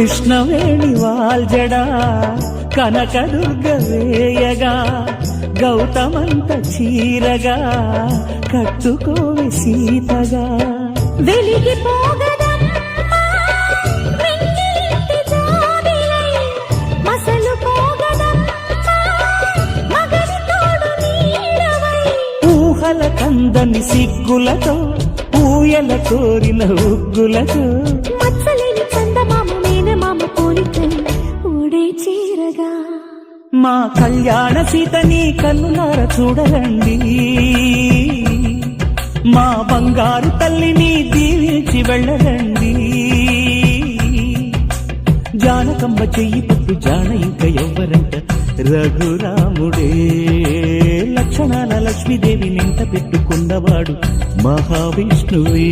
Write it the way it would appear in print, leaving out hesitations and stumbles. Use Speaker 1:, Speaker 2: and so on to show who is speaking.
Speaker 1: కృష్ణవేణి వాల్జడా కనకదుర్గ వేయగా గౌతమంత చీరగా కట్టుకోవి సీతగా ఊహల కందని సిగ్గులతో ఊయల కోరిన ఉగ్గులతో మా కళ్యాణ సీతని కన్నులార చూడరండి, మా బంగారు తల్లిని దీవించి వెళ్ళరండి. జానకమ్మ చెయ్యి పట్టు జాన ఇంక ఎవ్వరంట రఘురాముడే, లక్షణాల లక్ష్మీదేవి నింట పెట్టుకున్నవాడు మహావిష్ణువే.